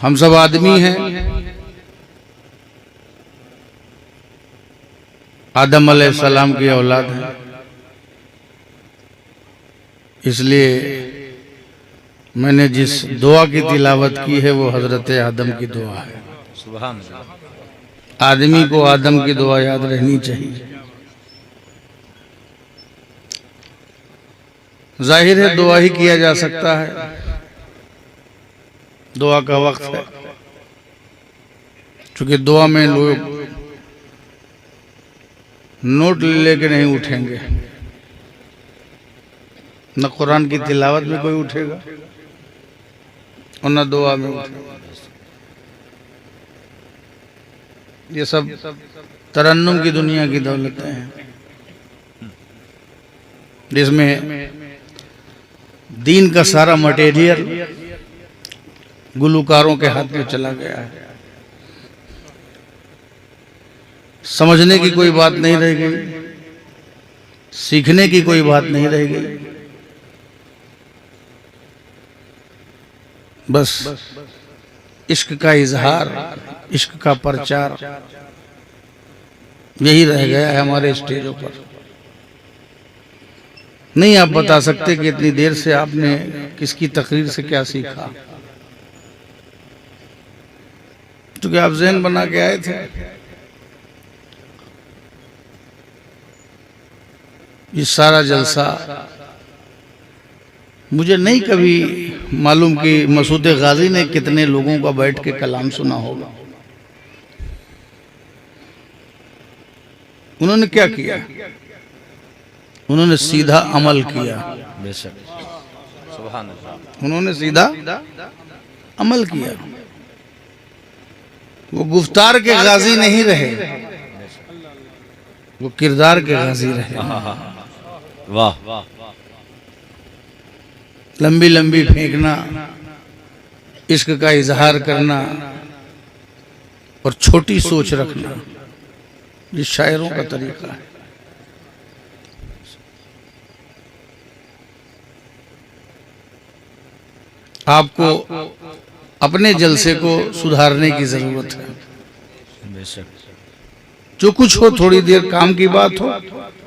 ہم سب آدمی ہیں، آدم علیہ السلام کی اولاد ہیں، اس لیے میں نے جس دعا کی تلاوت کی ہے وہ حضرت آدم کی دعا ہے۔ سبحان اللہ۔ آدمی کو آدم کی دعا یاد رہنی چاہیے۔ ظاہر ہے دعا ہی کیا جا سکتا ہے، دعا کا وقت ہے، چونکہ دعا میں لوگ نوٹ لے کے نہیں اٹھیں گے، نہ قرآن کی تلاوت میں کوئی اٹھے گا اور نہ دعا میں اٹھے گا۔ یہ سب ترنم کی دنیا کی دولتیں ہیں، جس میں دین کا سارا مٹیریل گلوکاروں کے ہاتھ میں چلا گیا ہے، سمجھنے کی کوئی بات نہیں رہ گئی، سیکھنے کی کوئی بات نہیں رہ گئی، بس عشق کا اظہار، عشق کا پرچار، یہی رہ گیا ہے ہمارے اسٹیجوں پر۔ نہیں آپ بتا سکتے کہ اتنی دیر سے آپ نے کس کی تقریر سے کیا سیکھا، کیونکہ آپ ذہن بنا کے آئے تھے۔ یہ سارا جلسہ مجھے نہیں کبھی معلوم کہ مسعود غازی نے کتنے لوگوں کا بیٹھ کے کلام سنا ہوگا۔ انہوں نے کیا کیا؟ انہوں نے سیدھا عمل کیا۔ بے شک، سبحان اللہ۔ انہوں نے سیدھا عمل کیا، وہ گفتار کے غازی نہیں رہے، وہ کردار کے غازی رہے۔ واہ، لمبی لمبی پھینکنا، عشق کا اظہار کرنا اور چھوٹی سوچ رکھنا، یہ شاعروں کا طریقہ ہے۔ آپ کو اپنے جلسے کو سدھارنے کی ضرورت ہے۔ بے شک، جو کچھ ہو تھوڑی دیر کام کی بات ہو،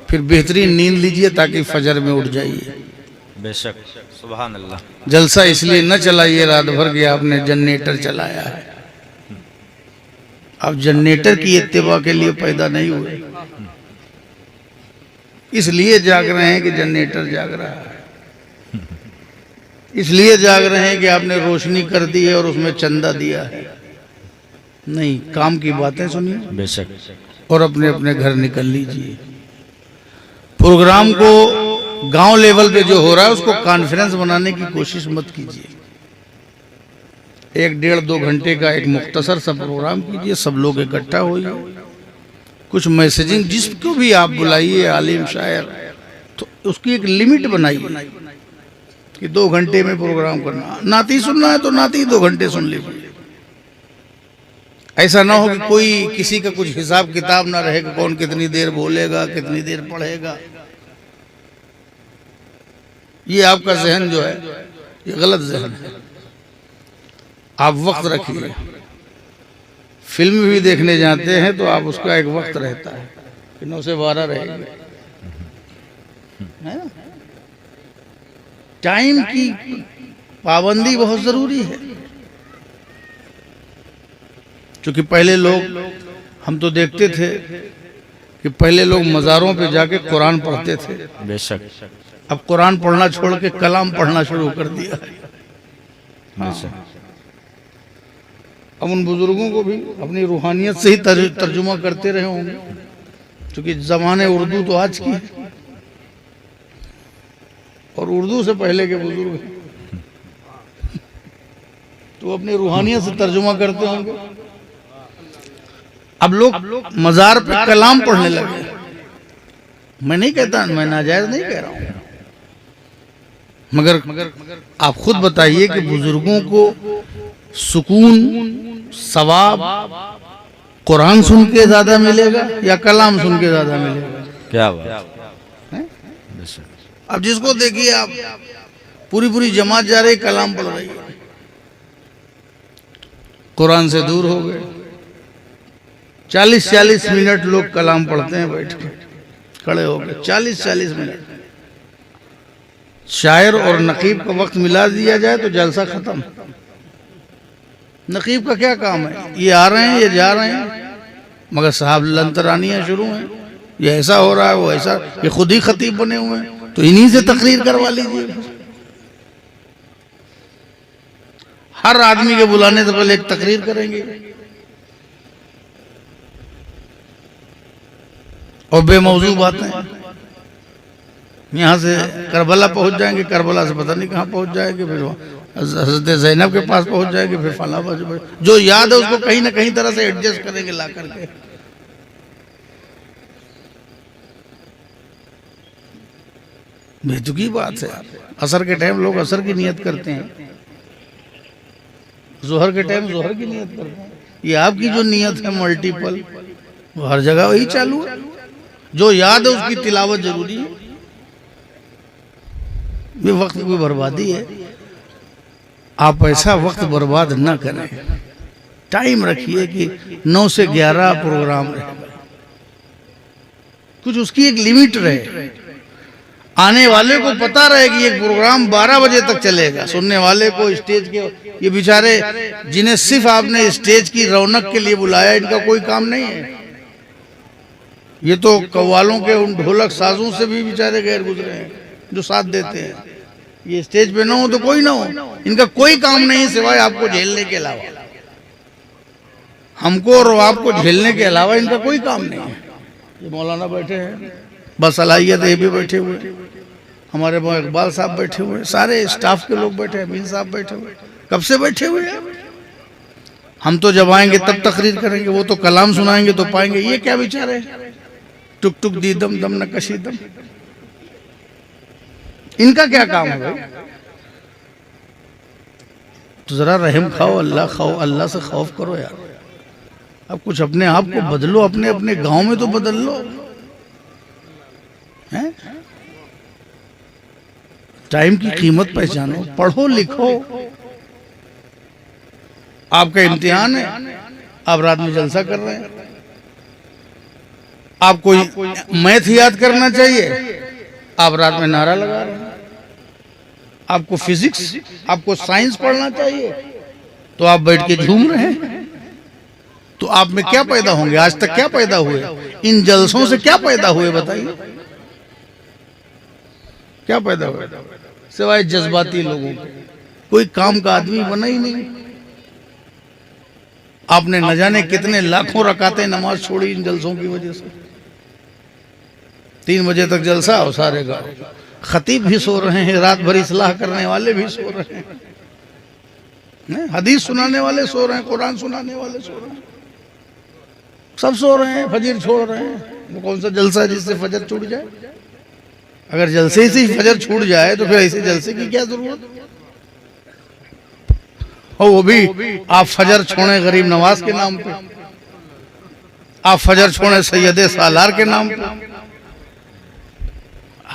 پھر بہترین نیند لیجئے تاکہ فجر میں اٹھ جائیے۔ بے شک، سبحان اللہ۔ جلسہ اس لیے نہ چلائیے رات بھر کہ آپ نے جنریٹر چلایا ہے۔ آپ جنریٹر کی اتباع کے لیے پیدا نہیں ہوئے، اس لیے جاگ رہے ہیں کہ جنریٹر جاگ رہا ہے، اس لیے جاگ رہے ہیں کہ آپ نے روشنی کر دی ہے اور اس میں چندہ دیا ہے۔ نہیں، کام کی باتیں سنیے بے شک، اور اپنے اپنے گھر نکل لیجئے۔ پروگرام کو گاؤں لیول پہ جو ہو رہا ہے اس کو کانفرنس بنانے کی کوشش مت کیجیے۔ 1-1.5-2 گھنٹے کا ایک مختصر سا پروگرام کیجیے، سب لوگ اکٹھا ہوئیے، کچھ میسیجنگ، جس کو بھی آپ بلائیے عالم شاعر، تو اس کی ایک لیمٹ بنائیے کہ 2 گھنٹے میں پروگرام کرنا۔ نعتی سننا ہے تو نعتی 2 گھنٹے سن لیجیے۔ ایسا نہ ہو کہ کوئی کسی کا کچھ حساب کتاب نہ رہے کہ کون کتنی دیر بولے گا، کتنی دیر پڑھے گا۔ یہ آپ کا ذہن جو ہے یہ غلط ذہن ہے۔ آپ وقت رکھیے، فلم بھی دیکھنے جاتے ہیں تو آپ اس کا ایک وقت رہتا ہے کہ 9 سے 12 رہے گا۔ ٹائم کی پابندی بہت ضروری ہے، چونکہ پہلے لوگ، ہم تو دیکھتے تھے کہ پہلے لوگ مزاروں پہ جا کے قرآن پڑھتے تھے، بے شک، اب قرآن پڑھنا چھوڑ کے کلام پڑھنا شروع کر دیا۔ بے شک، اب ان بزرگوں کو بھی اپنی روحانیت سے ہی ترجمہ کرتے رہے ہوں گے، چونکہ زبان اردو تو آج کی ہے اور اردو سے پہلے کے بزرگ ہیں، تو اپنی روحانیت سے ترجمہ کرتے ہوں گے۔ اب لوگ مزار پہ کلام پڑھنے لگے۔ میں نہیں کہتا، میں ناجائز نہیں کہہ رہا ہوں، مگر آپ خود بتائیے کہ بزرگوں کو سکون، ثواب قرآن سن کے زیادہ ملے گا یا کلام سن کے زیادہ ملے گا؟ کیا بات، بے شک، اب جس کو دیکھیے آپ پوری جماعت جا رہی کلام پڑھ رہی ہے، قرآن سے دور ہو گئے. 40 منٹ لوگ کلام پڑھتے ہیں بیٹھ کے کھڑے ہو گئے. 40 منٹ. شاعر اور نقیب کا وقت ملا دیا جائے تو جلسہ ختم. نقیب کا کیا کام ہے؟ یہ آ رہے ہیں، یہ جا رہے ہیں، مگر صاحب لنترانیاں شروع ہیں. یہ ایسا ہو رہا ہے، وہ ایسا. یہ خود ہی خطیب بنے ہوئے ہیں تو انہی سے تقریر کروا لیجیے. ہر آدمی کے بلانے سے پہلے ایک تقریر کریں گے اور بے موضوع باتیں. یہاں سے کربلا پہنچ جائیں گے، کربلا سے پتہ نہیں کہاں پہنچ جائیں گے، پھر حضرت زینب کے پاس پہنچ جائیں گے، پھر فلاں جو یاد ہے اس کو کہیں نہ کہیں طرح سے ایڈجسٹ کریں گے لا کر کے. بےتکی بات ہے. عصر کے ٹائم لوگ عصر کی نیت کرتے ہیں، ظہر کے ٹائم ظہر کی نیت کرتے ہیں. یہ آپ کی جو نیت ہے ملٹیپل، وہ ہر جگہ وہی چالو ہے. جو یاد ہے اس کی تلاوت ضروری ہے. یہ وقت کی بربادی ہے. آپ ایسا وقت برباد نہ کریں. ٹائم رکھیے کہ 9 سے 11 پروگرام رہے، کچھ اس کی ایک لیمٹ رہے. آنے والے کو پتا رہے کہ یہ پروگرام 12 بجے تک چلے گا. سننے والے کو اسٹیج کے، یہ بیچارے جنہیں صرف آپ نے اسٹیج کی رونق کے لیے بلایا، ان کا کوئی کام نہیں ہے. یہ تو قوالوں کے ان ڈھولک سازوں سے بھی بیچارے غیر گزرے ہیں جو ساتھ دیتے ہیں. یہ اسٹیج پہ نہ ہو تو کوئی نہ ہو. ان کا کوئی کام نہیں سوائے آپ کو جھیلنے کے علاوہ. ہم کو اور آپ کو جھیلنے کے علاوہ ان کا کوئی کام نہیں ہے. یہ مولانا بیٹھے ہیں، بصلاحیت یہ بھی بیٹھے ہوئے، ہمارے اقبال صاحب بیٹھے ہوئے، سارے اسٹاف کے لوگ بیٹھے ہیں، امین صاحب بیٹھے ہوئے. کب سے بیٹھے ہوئے ہیں؟ ہم تو جب آئیں گے تب تقریر کریں گے، وہ تو کلام سنائیں گے تو پائیں گے. یہ کیا بیچارے ٹک ٹک دی دم دم نہ کشی دم. ان کا کیا کام ہے بھائی؟ تو ذرا رحم کھاؤ، اللہ سے خوف کرو یار. اب کچھ اپنے آپ کو بدلو، اپنے اپنے گاؤں میں تو بدل لو. ٹائم کی قیمت پہچانو، پڑھو لکھو. آپ کا امتحان ہے، آپ رات میں جلسہ کر رہے ہیں. آپ کو میتھ یاد کرنا چاہیے، آپ رات میں نعرہ لگا رہے ہیں. آپ کو فزکس، آپ کو سائنس پڑھنا چاہیے تو آپ بیٹھ کے جھوم رہے ہیں. تو آپ میں کیا پیدا ہوں گے؟ آج تک کیا پیدا ہوئے؟ ان جلسوں سے کیا پیدا ہوئے بتائیے؟ کیا پیدا ہوئے سوائے جذباتی لوگوں کے؟ کوئی کام کا آدمی بنا ہی نہیں. آپ نے نہ جانے کتنے لاکھوں رکعتیں نماز چھوڑی ان جلسوں کی وجہ سے. 3 بجے تک جلسہ اور سارے گاؤں. خطیب بھی سو رہے ہیں، رات بھر اصلاح کرنے والے بھی سو رہے ہیں، حدیث سنانے والے سو رہے ہیں، قرآن سنانے والے سو رہے ہیں، سب سو رہے ہیں، فجر چھوڑ رہے ہیں. وہ کون سا جلسہ ہے جس سے فجر چھوٹ جائے؟ اگر جلسے سے فجر چھوٹ جائے تو پھر ایسے جلسے کی کیا ضرورت؟ اور وہ بھی آپ فجر چھوڑیں غریب نواز کے نام پہ، آپ فجر چھوڑیں سید سالار کے نام پہ.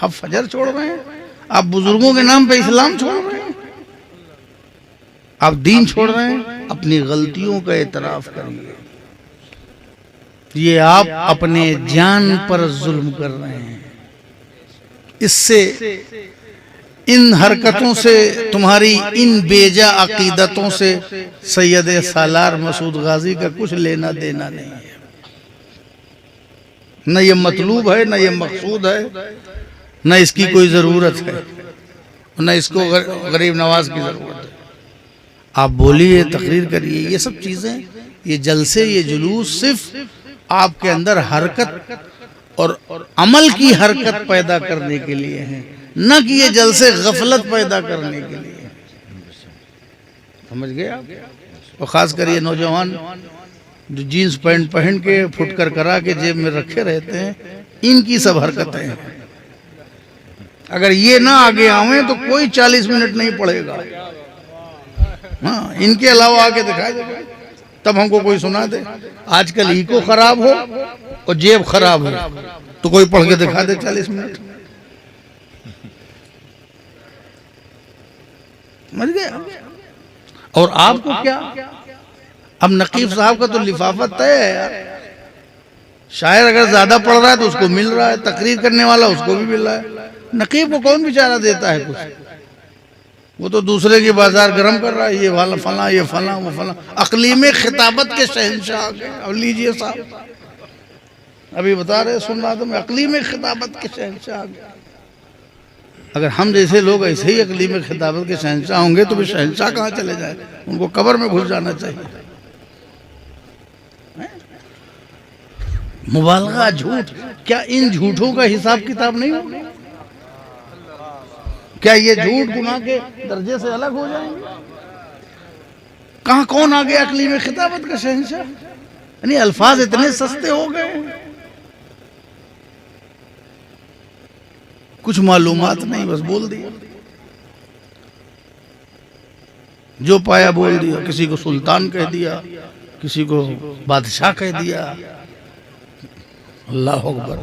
آپ فجر چھوڑ رہے ہیں، آپ بزرگوں کے نام پہ اسلام چھوڑ رہے ہیں، آپ دین چھوڑ رہے ہیں. اپنی غلطیوں کا اعتراف کریے. یہ آپ اپنے جان پر ظلم کر رہے ہیں. اس سے، ان حرکتوں سے، تمہاری ان بیجا عقیدتوں سے سید سالار مسعود غازی کا کچھ لینا دینا نہیں ہے. نہ یہ مطلوب ہے، نہ یہ مقصود ہے، نہ اس کی کوئی ضرورت ہے، نہ اس کو غریب نواز کی ضرورت ہے. آپ بولیے، تقریر کریے. یہ سب چیزیں، یہ جلسے، یہ جلوس صرف آپ کے اندر حرکت اور عمل کی حرکت پیدا کرنے کے لیے ہیں، نہ کہ یہ جلسے غفلت پیدا کرنے کے لیے. سمجھ گئے آپ؟ اور خاص کر یہ نوجوان جو جینز پینٹ پہن کے پھٹ کر کرا کے جیب میں رکھے رہتے ہیں، ان کی سب حرکتیں ہیں. اگر یہ نہ آگے آویں تو کوئی 40 منٹ نہیں پڑھے گا. ہاں، ان کے علاوہ آگے دکھائے دے گا تب ہم کو کوئی سنا دے. آج کل ایکو خراب ہو اور جیب خراب ہو تو کوئی پڑھ کے دکھا دے 40 منٹ. سمجھ گئے؟ اور آپ کو کیا؟ اب نقیب صاحب کا تو لفافت طے ہے یار، شاعر اگر زیادہ پڑھ رہا ہے تو اس کو مل رہا ہے، تقریر کرنے والا اس کو بھی مل رہا ہے، نقیب کو کون بیچارہ دیتا ہے کچھ؟ وہ تو دوسرے کی بازار گرم کر رہا ہے، یہ والا فلاں، یہ فلاں، وہ فلاں، اقلیم خطابت کے شہنشاہ آ گئے۔ اب لیجئے صاحب، ابھی بتا رہے سن رہا تھا میں، اقلیم خطابت کے شہنشاہ آ گئے۔ اگر ہم جیسے لوگ ایسے ہی اقلیم خطابت کے شہنشاہ ہوں گے تو پھر شہنشاہ کہاں چلے جائیں؟ ان کو قبر میں گھس جانا چاہیے۔ مبالغہ، جھوٹ، کیا ان جھوٹوں کا حساب کتاب نہیں ہوگا؟ کیا یہ جھوٹ گناہ کے درجے سے الگ ہو جائیں گے؟ کہاں کون آ گیا اقلیم خطابت کا شہنشاہ؟ یعنی الفاظ اتنے سستے ہو گئے، کچھ معلومات نہیں، بس بول دیا، جو پایا بول دیا، کسی کو سلطان کہہ دیا، کسی کو بادشاہ کہہ دیا۔ اللہ اکبر،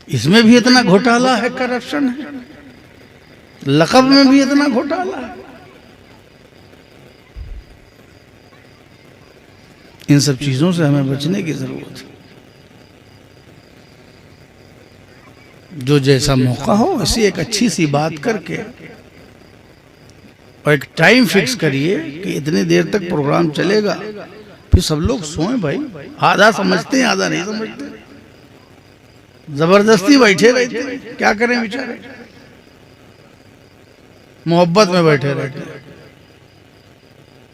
اس میں بھی اتنا گھوٹالہ ہے، کرپشن ہے، لقب میں بھی اتنا گھوٹالہ ہے۔ ان سب چیزوں سے ہمیں بچنے کی ضرورت ہے۔ جو جیسا موقع ہو ایسی ایک اچھی سی بات کر کے، اور ایک ٹائم فکس کریے کہ اتنی دیر تک پروگرام چلے گا، پھر سب لوگ سوئیں بھائی، آدھا سمجھتے ہیں آدھا نہیں سمجھتے، زبردستی بیٹھے رہتے ہیں، کیا کریں بیچارے، محبت میں بیٹھے رہتے ہیں۔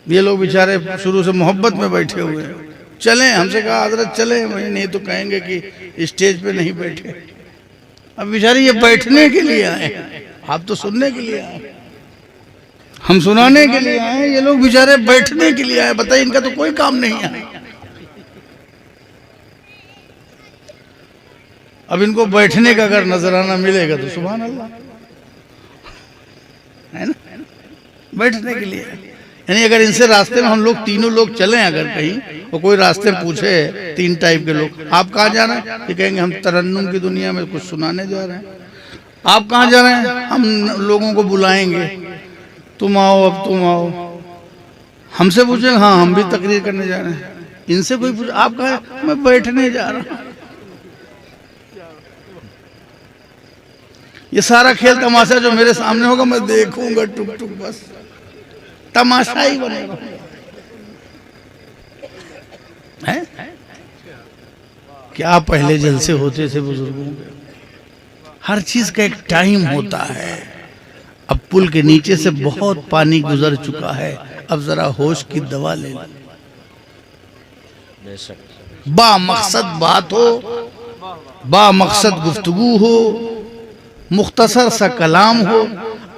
یہ لوگ بیچارے شروع سے محبت میں بیٹھے ہوئے ہیں، چلیں، ہم سے کہا حضرت چلیں، نہیں تو کہیں گے کہ اسٹیج پہ نہیں بیٹھے۔ اب بیچارے یہ بیٹھنے کے لیے آئے ہیں، آپ تو سننے کے لیے آئے ہیں، ہم سنانے کے لیے آئے ہیں، یہ لوگ بیچارے بیٹھنے کے لیے آئے، بتائیے ان کا تو کوئی کام نہیں ہے۔ اب ان کو بیٹھنے کا اگر نظرانہ ملے گا تو سبحان اللہ، ہے نا، بیٹھنے کے لیے۔ یعنی اگر ان سے راستے میں ہم لوگ تینوں لوگ چلیں، اگر کہیں اور کوئی راستے پوچھے، تین ٹائپ کے لوگ، آپ کہاں جا رہے ہیں؟ یہ کہیں گے ہم ترنم کی دنیا میں کچھ سنانے جا رہے ہیں۔ آپ کہاں جا رہے ہیں؟ ہم لوگوں کو بلائیں گے، تم آؤ، اب تم آؤ۔ ہم سے پوچھیں، ہاں ہم بھی تقریر کرنے جا رہے ہیں۔ ان سے کوئی پوچھے، آپ کہاں ہیں؟ میں بیٹھنے جا رہا ہوں۔ یہ سارا کھیل تماشا جو میرے سامنے ہوگا میں دیکھوں گا ٹک ٹک، بس تماشا ہی بنے گا۔ کیا پہلے جلسے ہوتے تھے بزرگوں کے، ہر چیز کا ایک ٹائم ہوتا ہے۔ اب پل کے نیچے سے بہت پانی گزر چکا ہے، اب ذرا ہوش کی دوا لے لیں، بے شک، با مقصد بات ہو، با مقصد گفتگو ہو، مختصر سا کلام ہو۔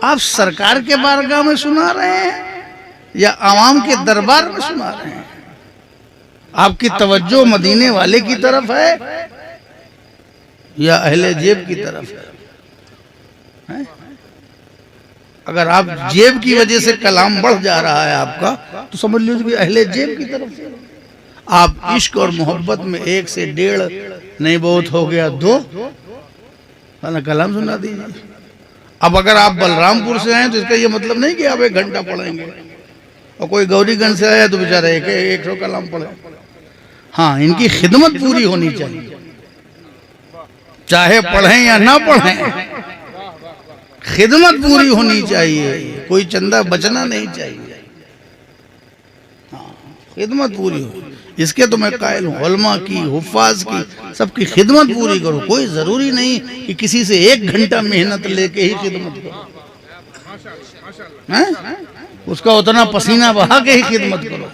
آپ سرکار کے بارگاہ میں سنا رہے ہیں یا عوام کے دربار میں سنا رہے ہیں؟ آپ کی توجہ مدینے والے کی طرف ہے یا اہل جیب کی طرف ہے؟ اگر آپ جیب کی وجہ سے کلام بڑھ جا رہا ہے آپ کا تو سمجھ لیجیے کہ اہل جیب کی طرف سے۔ آپ عشق اور محبت میں 1 سے 1.5 نہیں بہت ہو گیا 2 کلام سنا دیجیے۔ اب اگر آپ بلرام پور سے آئیں تو اس کا یہ مطلب نہیں کہ آپ 1 گھنٹہ پڑھیں گے، اور کوئی گوری گنج سے آیا تو بیچارہ 100 کلام پڑھے۔ ہاں، ان کی خدمت پوری ہونی چاہیے، چاہے پڑھیں یا نہ پڑھیں، خدمت پوری ہونی چاہیے، کوئی چندہ بچنا نہیں چاہیے، خدمت پوری ہو۔ اس کے تو میں قائل ہوں، علماء کی، حفاظ کی، سب کی خدمت پوری کرو۔ کوئی ضروری نہیں کہ کسی سے 1 گھنٹہ محنت لے کے ہی خدمت کرو، اس کا اتنا پسینہ بہا کے ہی خدمت کرو۔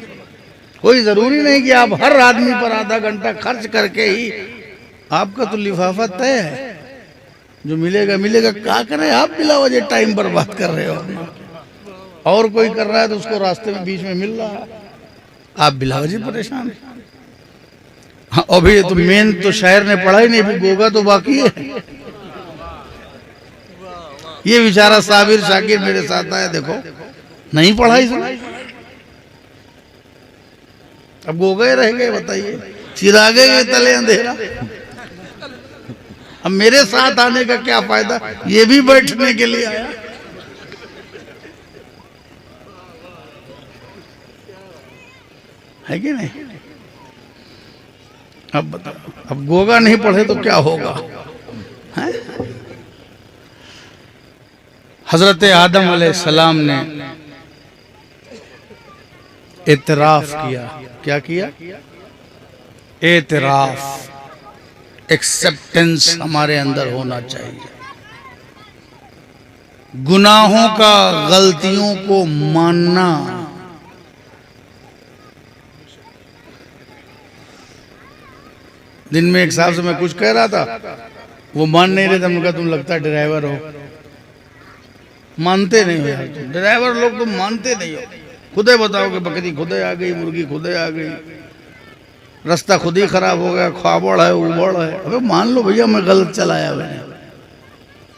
کوئی ضروری نہیں کہ آپ ہر آدمی پر آدھا گھنٹہ خرچ کر کے ہی، آپ کا تو لفافہ طے ہے، جو ملے گا ملے گا۔ کیا کریں آپ بلا وجہ ٹائم برباد کر رہے ہو، اور کوئی کر رہا ہے تو اس کو راستے میں بیچ میں مل رہا ہے، آپ بلا وجہ پریشان ہیں۔ ہاں، ابھی تو مین تو شاعر نے پڑھا ہی نہیں، بھی گوگا تو باقی ہے۔ یہ بیچارہ صابر شاکر میرے ساتھ آیا، دیکھو نہیں پڑھا اس نے، اب گوگے رہ گئے، بتائیے، چراغے گئے تلے اندھیرا۔ اب میرے ساتھ آنے کا کیا فائدہ، یہ بھی بیٹھنے کے لیے آیا۔ ہے کہ نہیں؟ اب بتاؤ، اب گوگا نہیں پڑھے تو کیا ہوگا؟ ہیں؟ حضرت آدم علیہ السلام نے اعتراف کیا. کیا کیا؟ اعتراف، ایکسپٹنس ہمارے اندر ہونا چاہیے. گناہوں کا، غلطیوں کو ماننا. دن میں ایک صاحب سے میں کچھ کہہ رہا تھا، وہ مان نہیں رہے تھے. میں کہا تم لگتا ہے ڈرائیور ہو، مانتے نہیں ہو یار. ڈرائیور لوگ تم مانتے نہیں ہو. خودے بتاؤ کہ بکری خودے آ گئی، مرغی خودے آ گئی، رستہ خود ہی خراب ہو گیا، خوابڑ ہے، اوبڑ ہے. ابے مان لو بھیا میں غلط چلایا میں نے.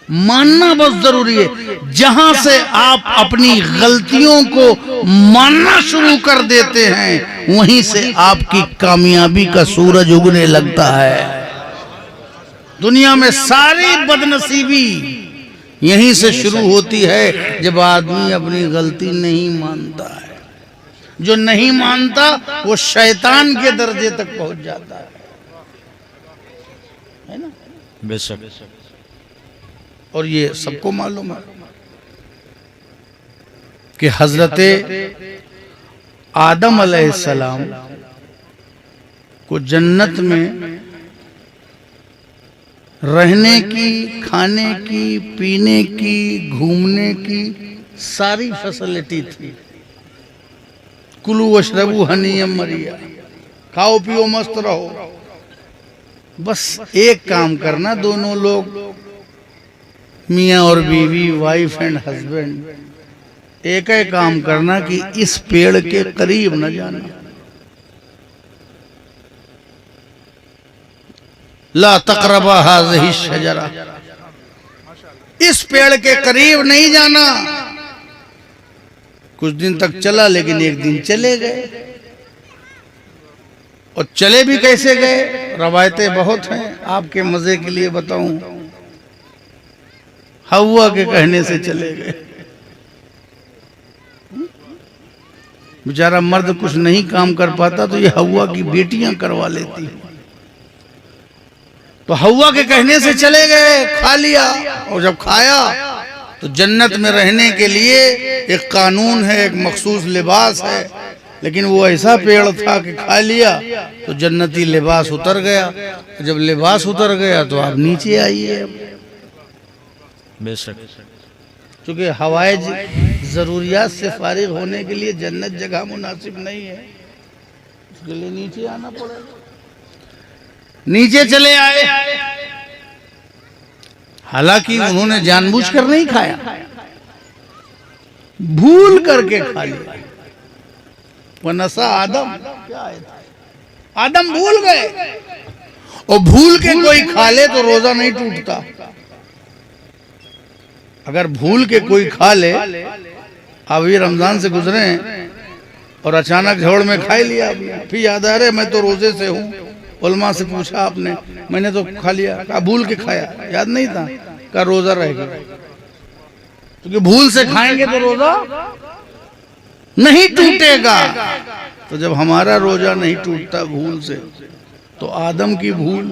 ماننا بہت ضروری ہے. جہاں سے آپ اپنی غلطیوں کو ماننا شروع کر دیتے ہیں وہیں سے آپ کی کامیابی کا سورج اگنے لگتا ہے. دنیا میں ساری بدنصیبی یہیں سے شروع ہوتی ہے جب آدمی اپنی غلطی نہیں مانتا ہے. جو نہیں مانتا وہ شیطان کے درجے تک پہنچ جاتا ہے نا؟ بے شک. اور یہ سب کو معلوم ہے کہ حضرت آدم علیہ السلام کو جنت میں رہنے کی، کھانے کی، پینے کی، گھومنے کی ساری فیسلٹی تھی. کلو واشربو ہنیئا مریا، کھاؤ پیو مست رہو. بس ایک کام کرنا، دونوں لوگ میاں اور بیوی، وائف اینڈ ہسبینڈ، ایک ہی کام کرنا کہ اس پیڑ کے قریب نہ جانا. لا تقربا هذه الشجرہ، اس پیڑ کے قریب نہیں جانا. کچھ دن تک چلا لیکن ایک دن چلے گئے. اور چلے بھی کیسے گئے؟ روایتیں بہت ہیں، آپ کے مزے کے لیے بتاؤں. ہوا کے کہنے سے چلے گئے. بیچارہ مرد کچھ نہیں کام کر پاتا تو یہ ہوا کی بیٹیاں کروا لیتی. تو ہوا کے کہنے سے چلے گئے، کھا لیا. اور جب کھایا تو جنت میں رہنے کے لیے ایک قانون ہے، ایک مخصوص لباس ہے. لیکن وہ ایسا پیڑ تھا کہ کھا لیا تو جنتی لباس اتر گیا. جب لباس اتر گیا تو آپ نیچے آئیے. بے شک. چونکہ حوائج ضروریات سے فارغ ہونے کے لیے جنت جگہ مناسب نہیں ہے، اس کے لیے نیچے آنا پڑے گا. نیچے چلے آئے. حالانکہ انہوں نے جان بوجھ کر نہیں کھایا، بھول کر کے کھا لیا. وَنَسَا آدم، آدم بھول گئے. اور بھول کے کوئی کھا لے تو روزہ نہیں ٹوٹتا. اگر بھول کے کوئی کھا لے، ابھی رمضان سے گزرے ہیں اور اچانک جھوڑ میں کھائی لیا، پھر یاد آ رہے میں تو روزے سے ہوں. علماء سے پوچھا آپ نے، میں نے تو کھا لیا. کہا بھول کے کھایا، یاد نہیں تھا. کہا روزہ رہ گیا. کیونکہ بھول سے کھائیں گے تو روزہ نہیں ٹوٹے گا. تو جب ہمارا روزہ نہیں ٹوٹتا بھول سے تو آدم کی بھول،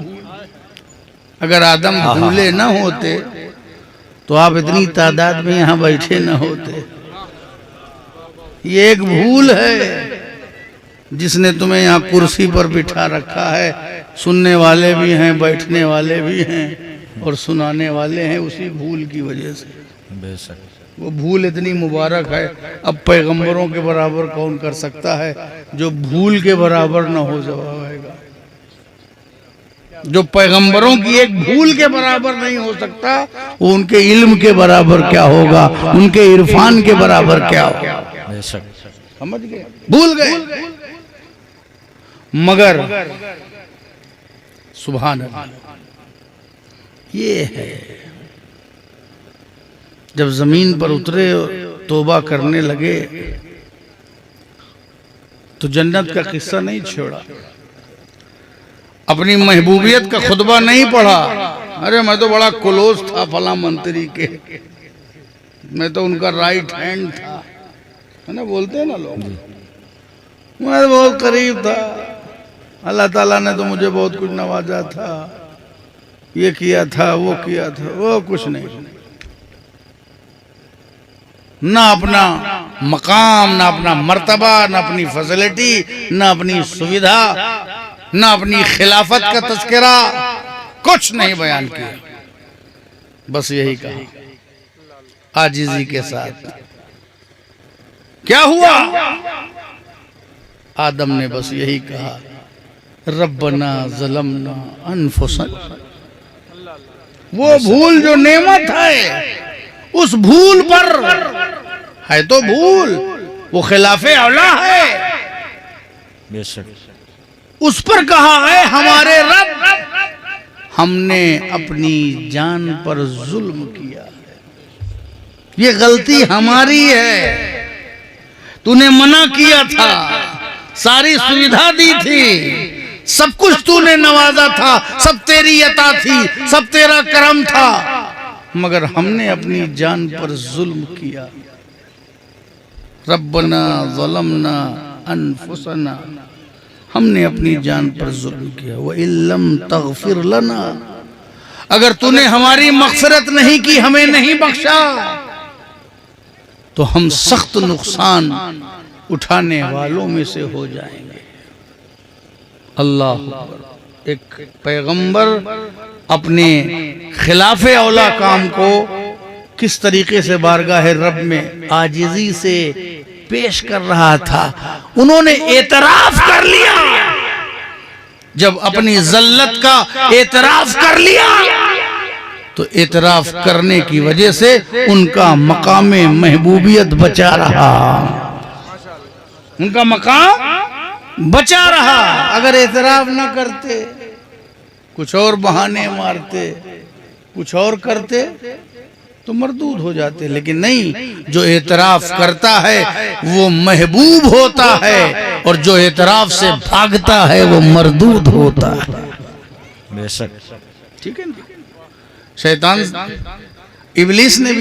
اگر آدم بھولے نہ ہوتے تو آپ اتنی تعداد میں یہاں بیٹھے نہ ہوتے. یہ ایک بھول ہے جس نے تمہیں یہاں کرسی پر بٹھا رکھا ہے. سننے والے بھی ہیں، بیٹھنے والے بھی ہیں اور سنانے والے ہیں اسی بھول کی وجہ سے. بے شک. وہ بھول اتنی مبارک ہے، اب پیغمبروں کے برابر کون کر سکتا ہے؟ جو بھول کے برابر نہ ہو جائے گا. جو پیغمبروں کی ایک بھول کے برابر نہیں ہو سکتا، وہ ان کے علم کے برابر کیا ہوگا، ان کے عرفان کے برابر کیا ہوگا. بے شک. سمجھ گئے؟ بھول گئے. مگر سبحان اللہ، یہ ہے جب زمین پر اترے اور توبہ کرنے لگے تو جنت کا قصہ نہیں چھوڑا، اپنی محبوبیت کا خطبہ نہیں پڑھا. ارے میں تو بڑا کلوز تھا فلاں منتری کے، میں تو ان کا رائٹ ہینڈ تھا، ہے نا، بولتے ہیں نا لوگ. میں بہت قریب تھا، اللہ تعالیٰ نے تو مجھے بہت کچھ نوازا تھا، یہ کیا تھا وہ کیا تھا، وہ کچھ نہیں، نہ اپنا مقام، نہ اپنا مرتبہ، نہ اپنی فیسلٹی، نہ اپنی سویدھا، نہ اپنی خلافت کا تذکرہ، کچھ نہیں بیان کیا، بس یہی کہا عاجزی کے ساتھ۔ کیا ہوا؟ آدم نے بس یہی کہا ربنا ظلمنا انفسنا۔ وہ بھول جو نعمت ہے، اس بھول پر ہے تو بھول، وہ خلاف اولا ہے، بے شک اس پر کہا ہے ہمارے رب ہم نے اپنی جان پر ظلم کیا ہے، یہ غلطی ہماری ہے، تو نے منع کیا تھا، ساری سویدھا دی تھی، سب کچھ تو نے نوازا تھا، سب تیری عطا تھی، سب تیرا کرم تھا، مگر ہم نے اپنی جان پر ظلم کیا۔ ربنا ظلمنا انفسنا، ہم نے اپنی جان پر ظلم کیا۔ وَإِن لَّمْ تَغْفِرْ لَنَا، اگر تو نے ہماری مغفرت نہیں کی، ہمیں نہیں بخشا، تو ہم سخت نقصان اٹھانے والوں میں سے ہو جائیں گے۔ اللہ اکبر! ایک پیغمبر اپنے خلاف اولا کام کو کس طریقے سے بارگاہ رب میں عاجزی سے پیش کر رہا تھا۔ انہوں نے اعتراف کر لیا، جب اپنی ذلت کا اعتراف کر لیا تو اعتراف کرنے کی وجہ سے ان کا مقام محبوبیت بچا رہا، ان کا مقام بچا رہا۔ اگر اعتراف نہ کرتے، کچھ اور بہانے مارتے، کچھ اور کرتے تو مردود ہو جاتے، لیکن نہیں، جو اعتراف کرتا ہے وہ محبوب ہوتا ہے، اور جو اعتراف سے بھاگتا ہے وہ مردود ہوتا ہے۔ بے شک ٹھیک ہے نا؟ شیطان ابلیس نے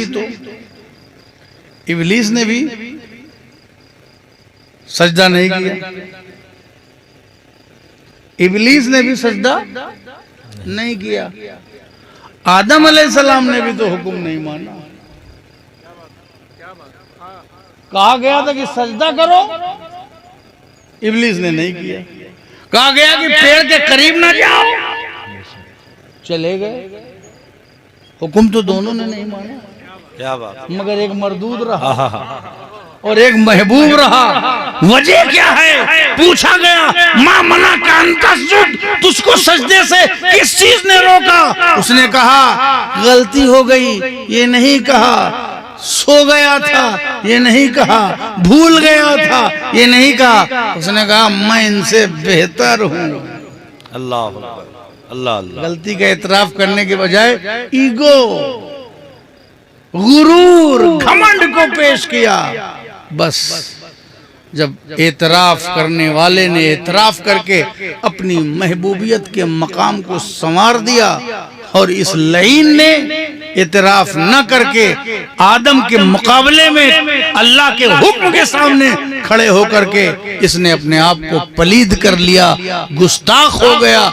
بھی سجدہ نہیں کیا، ابلیس نے بھی سجدہ نہیں کیا، آدم علیہ السلام نے بھی تو حکم نہیں مانا، کہا گیا تھا کہ سجدہ کرو، ابلیس نے نہیں کیا، کہا گیا کہ پیڑ کے قریب نہ جاؤ، چلے گئے، حکم تو دونوں نے نہیں مانا، کیا بات، مگر ایک مردود رہا اور ایک محبوب رہا۔ وجہ کیا ہے؟ پوچھا گیا ماں منع کا ان تسجد، تجھ کو سجدے سے کس چیز نے روکا؟ اس نے کہا غلطی ہو گئی، یہ نہیں کہا، سو گیا تھا، یہ نہیں کہا، بھول گیا تھا، یہ نہیں کہا، اس نے کہا میں ان سے بہتر ہوں۔ اللہ اکبر، اللہ اللہ، غلطی کا اعتراف کرنے کے بجائے ایگو، غرور، گھمنڈ کو پیش کیا۔ بس جب اعتراف کرنے والے نے اعتراف کر کے اپنی محبوبیت کے مقام کو سنوار دیا، اور اس لعین نے اعتراف نہ کر کے آدم کے مقابلے میں اللہ کے حکم کے سامنے کھڑے ہو کر کے اس نے اپنے آپ کو پلید کر لیا، گستاخ ہو گیا،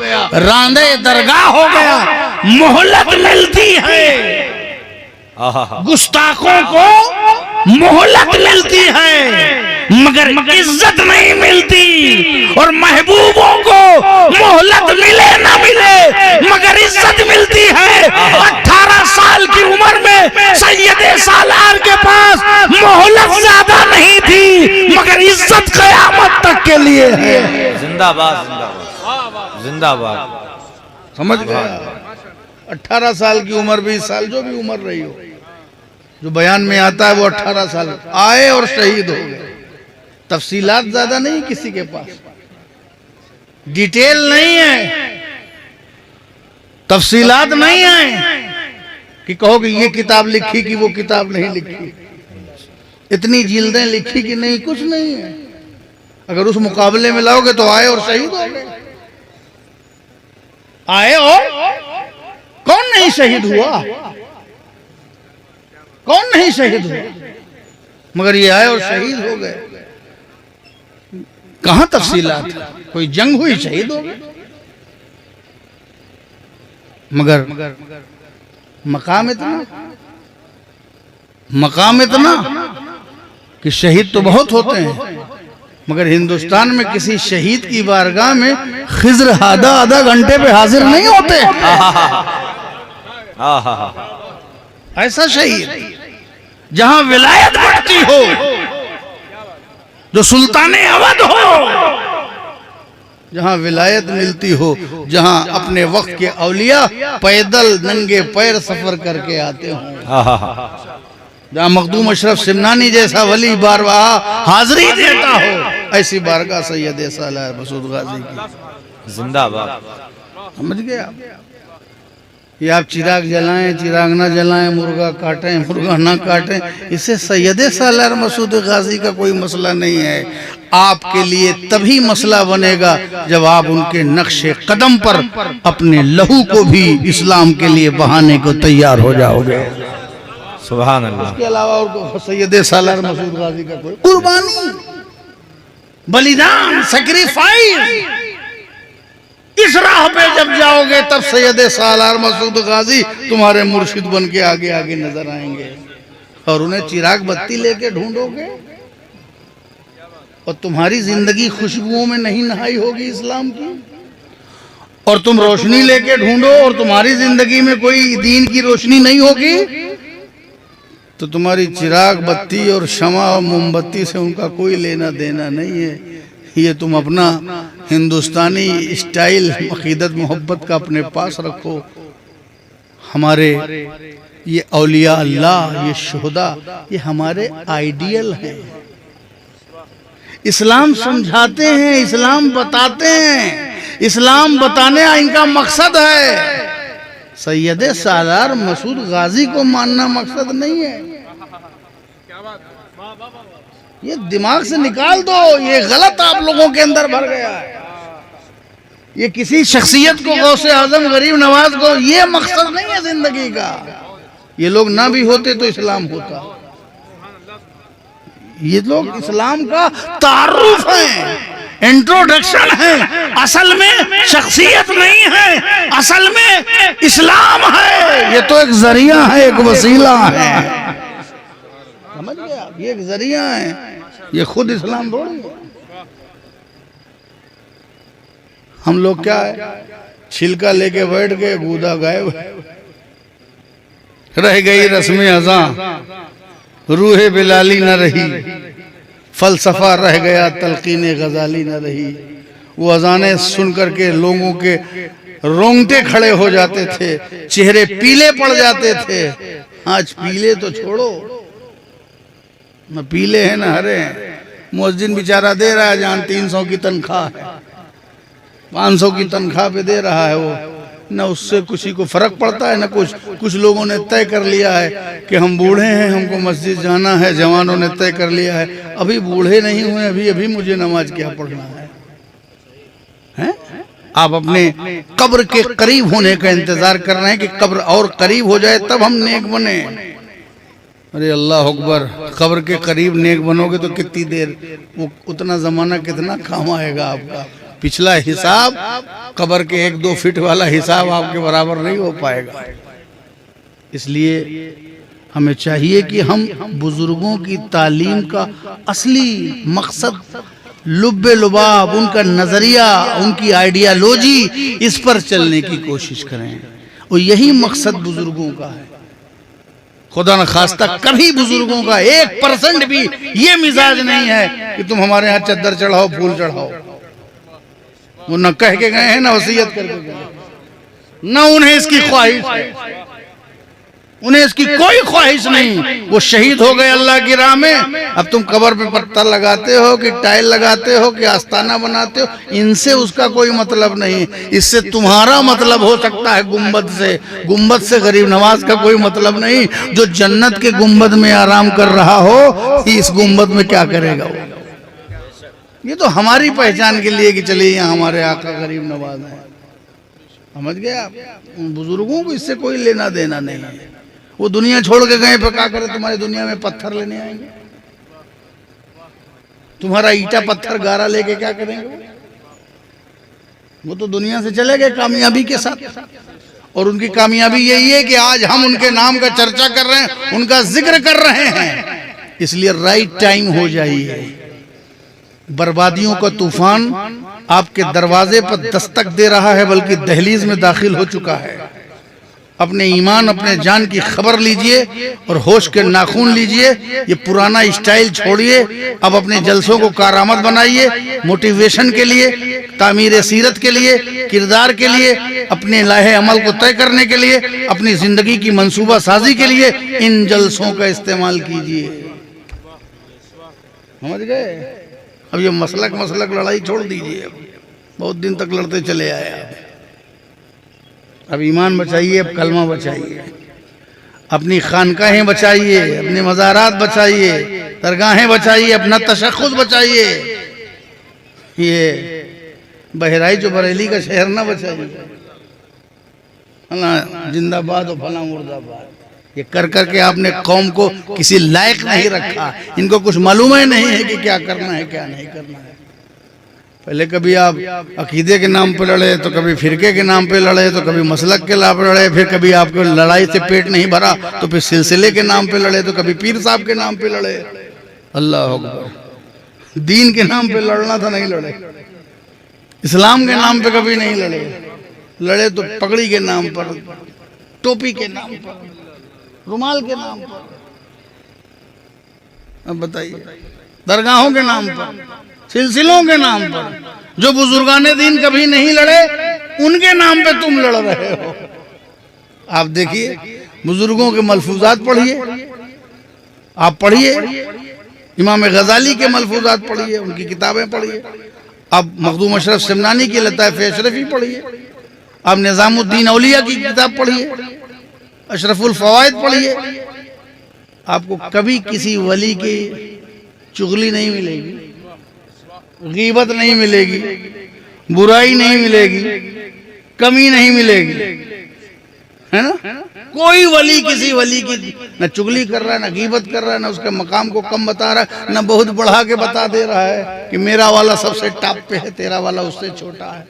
راندے درگاہ ہو گیا۔ مہلت ملتی ہے گستاخوں کو، مہلت ملتی ہے مگر عزت نہیں ملتی، اور محبوبوں کو مہلت ملے نہ ملے مگر عزت ملتی ہے۔ 18 سال کی عمر میں سید سالار کے پاس مہلت زیادہ نہیں تھی مگر عزت قیامت تک کے لیے ہے۔ زندہ باد، زندہ باد، زندہ باد، سمجھ گیا؟ 18 سال کی عمر، 20 سال، جو بھی عمر رہی ہو، جو بیان میں آتا ہے وہ 18 سال آئے اور شہید ہو گئے۔ تفصیلات زیادہ نہیں کسی کے پاس، ڈیٹیل نہیں ہے، تفصیلات نہیں ہیں کہ کہو کہ یہ کتاب لکھی کہ وہ کتاب نہیں لکھی، اتنی جلدیں لکھی کہ نہیں، کچھ نہیں ہے۔ اگر اس مقابلے میں لاؤ گے تو آئے اور شہید ہو گئے، آئے اور کون نہیں شہید ہوا؟ کون نہیں شہید ہوا؟ مگر یہ آئے اور شہید ہو گئے۔ کہاں تفصیلات؟ کوئی جنگ ہوئی، شہید ہو گئے، مگر مقام اتنا کہ شہید تو بہت ہوتے ہیں، مگر ہندوستان میں کسی شہید کی بارگاہ میں خضر آدھا گھنٹے پہ حاضر نہیں ہوتے۔ ایسا شہید جہاں ولایت بڑھتی ہو، جو سلطان اودھ ہو، جہاں ولایت ملتی ہو، جہاں اپنے وقت کے اولیاء پیدل ننگے پیر سفر کر کے آتے ہوں، جہاں مخدوم اشرف سمنانی جیسا ولی بارگاہ حاضری دیتا ہو، ایسی بارگاہ سید سالار مسعود غازی کی زندہ باد۔ سمجھ گئے آپ؟ یہ آپ چراغ جلائیں، چراغ نہ جلائیں، مرغا کاٹیں، مرغا نہ کاٹیں، اس سے سید سالار مسعود غازی کا کوئی مسئلہ نہیں ہے۔ آپ کے لیے تبھی مسئلہ بنے گا جب آپ ان کے نقش قدم پر اپنے لہو کو بھی اسلام کے لیے بہانے کو تیار ہو جاؤ گے۔ سبحان اللہ۔ اس کے علاوہ اور کو سید سالار مسعود غازی کا کوئی قربانی، بلیدان، سیکریفائز، اس راہ پہ جب جاؤ گے تب سید سالار مسعود غازی تمہارے مرشد بن کے آگے آگے نظر آئیں گے، اور انہیں چراغ بتی لے کے ڈھونڈو گے، اور تمہاری زندگی خوشبوؤں میں نہیں نہائی ہوگی اسلام کی، اور تم روشنی لے کے ڈھونڈو اور تمہاری زندگی میں کوئی دین کی روشنی نہیں ہوگی، تو تمہاری چراغ بتی اور شمع اور موم بتی سے ان کا کوئی لینا دینا نہیں ہے۔ یہ تم اپنا ہندوستانی اسٹائل عقیدت محبت کا اپنے پاس رکھو۔ ہمارے یہ اولیاء اللہ، یہ شہداء، یہ ہمارے آئیڈیل ہیں، اسلام سمجھاتے ہیں، اسلام بتاتے ہیں، اسلام بتانے ان کا مقصد ہے۔ سید سالار مسعود غازی کو ماننا مقصد نہیں ہے، یہ دماغ سے نکال دو، یہ غلط آپ لوگوں کے اندر بھر گیا ہے۔ یہ کسی شخصیت کو، غوث اعظم، غریب نواز کو، یہ مقصد نہیں ہے زندگی کا۔ یہ لوگ نہ بھی ہوتے تو اسلام ہوتا۔ یہ لوگ اسلام کا تعارف ہیں، انٹروڈکشن ہے، اصل میں شخصیت نہیں ہے، اصل میں اسلام ہے۔ یہ تو ایک ذریعہ ہے، ایک وسیلہ ہے، سمجھ گئے آپ؟ یہ ایک ذریعہ ہے، یہ خود اسلام تھوڑی ہے۔ ہم لوگ کیا ہے، چھلکا لے کے بیٹھ گئے، گودا غائب، رہ گئی رسم ازاں، روح بلالی نہ رہی، فلسفہ رہ گیا، تلقین غزالی نہ رہی۔ وہ اذانیں سن کر کے لوگوں کے رونگٹے کھڑے ہو جاتے تھے، چہرے پیلے پڑ جاتے تھے۔ آج پیلے تو چھوڑو، نہ پیلے ہیں نہ ہرے ہیں۔ مؤذن بیچارہ دے رہا ہے جہاں 300 کی تنخواہ ہے، 500 کی تنخواہ پہ دے رہا ہے، وہ نہ اس سے کسی کو فرق پڑتا ہے، نہ کچھ لوگوں نے طے کر لیا ہے کہ ہم بوڑھے ہیں، ہم کو مسجد جانا ہے، جوانوں نے طے کر لیا ہے، ابھی بوڑھے نہیں ہوئے، ابھی مجھے نماز کیا پڑھنا ہے۔ آپ اپنے قبر کے قریب ہونے کا انتظار کر رہے ہیں کہ قبر اور قریب ہو جائے تب ہم نیک بنے۔ ارے اللہ اکبر، قبر کے قریب نیک بنو گے تو کتنی دیر، وہ اتنا زمانہ کتنا کام آئے گا آپ کا۔ پچھلا حساب، قبر کے 1-2 فٹ والا حساب آپ کے برابر نہیں ہو پائے گا۔ اس لیے ہمیں چاہیے کہ ہم بزرگوں کی تعلیم کا اصلی مقصد، لب لباب، ان کا نظریہ، ان کی آئیڈیالوجی، اس پر چلنے کی کوشش کریں، اور یہی مقصد بزرگوں کا ہے۔ خدا نخواستہ کبھی بزرگوں کا 1% بھی یہ مزاج نہیں ہے کہ تم ہمارے ہاں چادر چڑھاؤ، پھول چڑھاؤ۔ وہ نہ کہہ کے گئے ہیں، نہ وصیت کر کے گئے ہیں، نہ انہیں اس کی خواہش ہے، انہیں اس کی کوئی خواہش نہیں۔ وہ شہید ہو گئے اللہ کی راہ میں، اب تم قبر پہ پتھر لگاتے ہو کہ ٹائل لگاتے ہو کہ آستانہ بناتے ہو، ان سے اس کا کوئی مطلب نہیں۔ اس سے تمہارا مطلب ہو سکتا ہے گنبد سے غریب نواز کا کوئی مطلب نہیں۔ جو جنت کے گنبد میں آرام کر رہا ہو، اس گنبد میں کیا کرے گا وہ؟ یہ تو ہماری پہچان کے لیے کہ چلیے یہاں ہمارے آقا غریب نواز ہیں، سمجھ گئے آپ؟ ان بزرگوں کو اس سے کوئی لینا دینا نہیں ہے۔ وہ دنیا چھوڑ کے گئے، پھر کیا کرے؟ تمہاری دنیا میں پتھر لینے آئیں گے؟ تمہارا اینٹا پتھر گارا لے کے کیا کریں گے؟ وہ تو دنیا سے چلے گئے کامیابی کے ساتھ، اور ان کی کامیابی یہی ہے کہ آج ہم ان کے نام کا چرچا کر رہے ہیں، ان کا ذکر کر رہے ہیں، اس لیے رائٹ ٹائم ہو جائیے۔ بربادیوں کا طوفان آپ کے دروازے پر دستک دے رہا ہے، بلکہ دہلیز میں داخل ہو چکا ہے۔ اپنے ایمان، اپنے جان کی خبر لیجئے اور ہوش کے ناخون لیجئے۔ یہ پرانا اسٹائل چھوڑیے، اب اپنے جلسوں کو کارآمد بنائیے، موٹیویشن کے لیے، تعمیر سیرت کے لیے، کردار کے لیے، اپنے لاہے عمل کو طے کرنے کے لیے، اپنی زندگی کی منصوبہ سازی کے لیے ان جلسوں کا استعمال کیجئے۔ سمجھ گئے؟ اب یہ مسلک لڑائی چھوڑ دیجئے، اب بہت دن تک لڑتے چلے آئے آپ۔ اب ایمان بچائیے، اب کلمہ بچائیے، اپنی خانقاہیں بچائیے، اپنے مزارات بچائیے، درگاہیں بچائیے، اپنا تشخص بچائیے۔ یہ بہرائچ و بریلی کا شہر نہ بچائیے، فلاں زندہ باد و فلاں مردہ باد۔ یہ کر کر کے آپ نے قوم کو کسی لائق نہیں رکھا، ان کو کچھ معلوم ہی نہیں ہے کہ کیا کرنا ہے کیا نہیں کرنا ہے۔ پہلے کبھی آپ عقیدے کے نام پہ لڑے، تو کبھی فرقے کے نام پہ لڑے، تو کبھی مسلک کے نام پہ لڑے، پھر کبھی آپ کو لڑائی سے پیٹ نہیں بھرا تو پھر سلسلے کے نام پہ لڑے، تو کبھی پیر صاحب کے نام پہ لڑے۔ اللہ اکبر، دین کے نام پہ لڑنا تھا نہیں لڑے، اسلام کے نام پہ کبھی نہیں لڑے، لڑے تو پگڑی کے نام پر، ٹوپی کے نام پر، رومال کے نام پر۔ اب بتائیے، درگاہوں کے نام پر، سلسلوں کے نام پر، جو بزرگان دین کبھی نہیں لڑے ان کے نام پہ تم لڑ رہے ہو۔ آپ دیکھیے، بزرگوں کے ملفوظات پڑھیے، آپ پڑھیے، امام غزالی کے ملفوظات پڑھیے، ان کی کتابیں پڑھیے، آپ مخدوم اشرف سمنانی کی لطائف اشرفی پڑھیے، آپ نظام الدین اولیاء کی کتاب پڑھیے، اشرف الفوائد پڑھیے۔ آپ کو کبھی کسی ولی کی چغلی نہیں ملے گی، غیبت نہیں ملے گی، برائی نہیں ملے گی، کمی نہیں ملے گی، ہے نا؟ کوئی ولی کسی ولی کی نہ چغلی کر رہا ہے، نہ غیبت کر رہا ہے، نہ اس کے مقام کو کم بتا رہا ہے، نہ بہت بڑھا کے بتا دے رہا ہے کہ میرا والا سب سے ٹاپ پہ ہے، تیرا والا اس سے چھوٹا ہے۔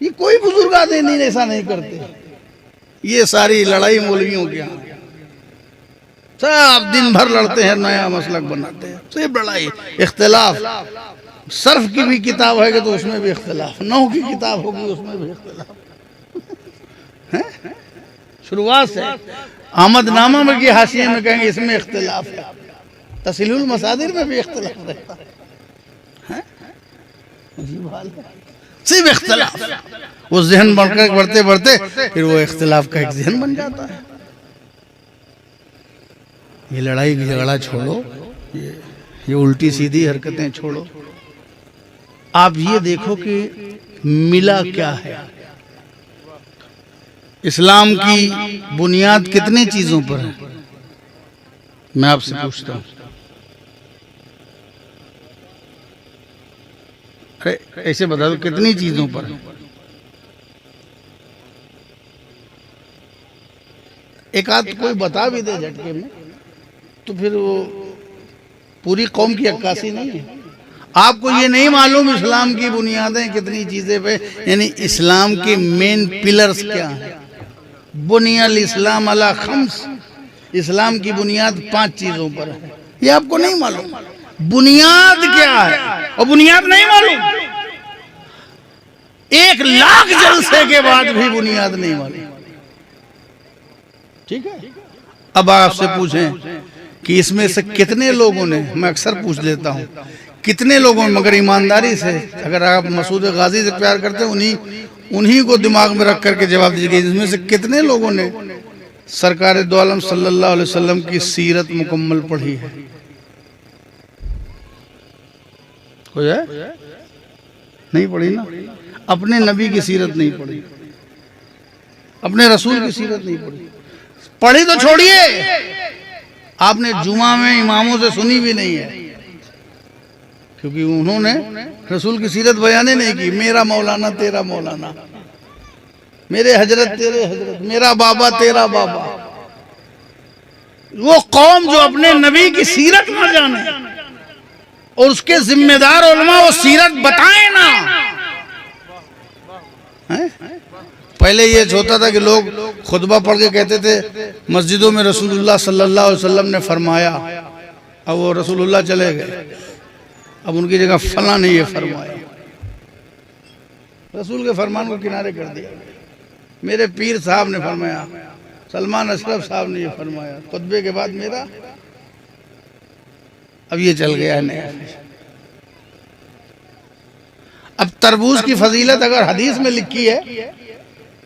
یہ کوئی بزرگان دین ایسا نہیں کرتے۔ یہ ساری لڑائی مولویوں کے ہاں، سب دن بھر لڑتے ہیں، نیا مسلک بناتے ہیں، صرف لڑائی، اختلاف۔ صرف کی بھی کتاب ہے کہ تو اس میں بھی اختلاف، نحو کی کتاب ہوگی اس میں بھی اختلاف، شروعات سے احمد نامہ میں کی حاشیے میں کہیں گے اس میں اختلاف ہے، تسہیل المصادر میں بھی اختلاف رہتا ہے، عجیب حال ہے، صرف اختلاف۔ وہ ذہن بڑھ کر بڑھتے بڑھتے پھر وہ اختلاف کا ایک ذہن بن جاتا ہے۔ یہ لڑائی جھگڑا چھوڑو، یہ الٹی سیدھی حرکتیں چھوڑو۔ آپ یہ دیکھو کہ ملا کیا ہے۔ اسلام کی بنیاد کتنی چیزوں پر ہے؟ میں آپ سے پوچھتا ہوں، ایسے بتا دو کتنی چیزوں پر ہے؟ ایک آدھ کوئی بتا بھی دے جھٹکے میں تو پھر وہ پوری قوم کی عکاسی نہیں ہے۔ آپ کو یہ نہیں معلوم اسلام کی بنیادیں کتنی چیزیں پہ، یعنی اسلام کے مین پلرز کیا ہیں۔ بنی الاسلام علی خمس، اسلام کی بنیاد 5 چیزوں پر ہے، یہ آپ کو نہیں معلوم۔ بنیاد کیا ہے اور بنیاد نہیں معلوم، 1,00,000 جلسے کے بعد بھی بنیاد نہیں معلوم، ٹھیک ہے؟ اب آپ سے پوچھیں کہ اس میں سے کتنے لوگوں نے، میں اکثر پوچھ لیتا ہوں، کتنے لوگوں نے، مگر ایمانداری سے، اگر آپ مسعود غازی سے پیار کرتے ہیں انہی کو دماغ میں رکھ کر کے جواب دیجیے کہ اس میں سے کتنے لوگوں نے سرکار دو عالم صلی اللہ علیہ وسلم کی سیرت مکمل پڑھی ہے؟ کوئی ہے؟ نہیں پڑھی نا؟ اپنے نبی کی سیرت نہیں پڑھی، اپنے رسول کی سیرت نہیں پڑھی، پڑھی تو چھوڑیے، آپ نے جمعہ میں اماموں سے سنی بھی نہیں ہے، کیونکہ انہوں نے رسول کی سیرت بیانے نہیں کی۔ میرا مولانا تیرا مولانا، میرے حضرت تیرے حضرت، میرا بابا تیرا بابا۔ وہ قوم جو اپنے نبی کی سیرت نہ جانے، اور اس کے ذمہ دار علماء وہ سیرت بتائیں نا. پہلے یہ ہوتا تھا کہ لوگ خطبہ پڑھ کے کہتے تھے مسجدوں میں رسول اللہ صلی اللہ علیہ وسلم نے فرمایا، اب وہ رسول اللہ چلے گئے، اب ان کی جگہ فلاں نے یہ فرمایا. رسول کے فرمان کو کنارے کر دیا. میرے پیر صاحب نے فرمایا، سلمان اشرف صاحب نے یہ فرمایا، خطبے کے بعد میرا. اب یہ چل گیا ہے نیا. اب تربوز کی فضیلت اگر حدیث میں لکھی ہے